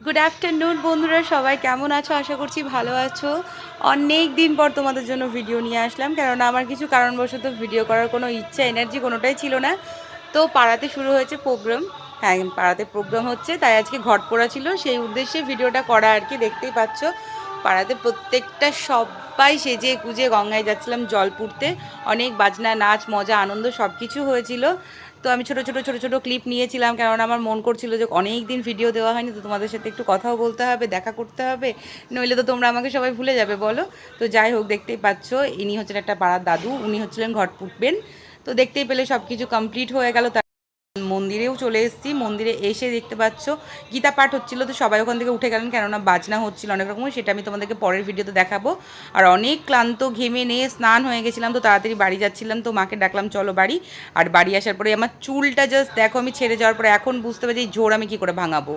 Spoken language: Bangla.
গুড আফটারনুন বন্ধুরা, সবাই কেমন আছো? আশা করছি ভালো আছো। অনেক দিন পর তোমাদের জন্য ভিডিও নিয়ে আসলাম, কেননা আমার কিছু কারণবশত ভিডিও করার কোনো ইচ্ছা এনার্জি কোনোটাই ছিল না। তো পাড়াতে শুরু হয়েছে প্রোগ্রাম। হ্যাঁ, পাড়াতে প্রোগ্রাম হচ্ছে, তাই আজকে ঘট পোড়া ছিল, সেই উদ্দেশ্যে ভিডিওটা করা আর কি। দেখতেই পাচ্ছ পাড়াতে প্রত্যেকটা সবাই সেজে গুজে গঙ্গায় যাচ্ছিলাম জল পুড়তে। অনেক বাজনা, নাচ, মজা, আনন্দ সব কিছু হয়েছিল। তো আমি ছোট ছোট ক্লিপ নিয়েছিলাম, কেননা আমার মন করছিল যে অনেক দিন ভিডিও দেওয়া হয়নি, তো তোমাদের সাথে একটু কথাও বলতে হবে, দেখা করতে হবে, নইলে তো তোমরা আমাকে সবাই ভুলে যাবে বলো। তো যাই হোক, দেখতেই পাচ্ছ ইনি হচ্ছেন একটা পাড়ার দাদু, উনি হচ্ছিলেন ঘট পুঁতবেন। তো দেখতেই পেলে সব কিছু কমপ্লিট হয়ে গেল। মন্দিরেও চলে এসেছি। মন্দিরে এসে দেখতে পাচ্ছ গীতা পাঠ হচ্ছিল, তো সবাই ওখান থেকে উঠে গেলেন, কেননা বাজনা হচ্ছিল অনেক রকম। সেটা আমি তোমাদেরকে পরের ভিডিওতে দেখাবো। আর অনেক ক্লান্ত, ঘেমে নিয়ে স্নান হয়ে গেছিলাম, তো তাড়াতাড়ি বাড়ি যাচ্ছিলাম, তো মাকে ডাকলাম চলো বাড়ি। আর বাড়ি আসার পরে আমার চুলটা জাস্ট দেখো, আমি ছেড়ে যাওয়ার পরে এখন বুঝতে পারছি এই জোর আমি কী করে ভাঙাবো।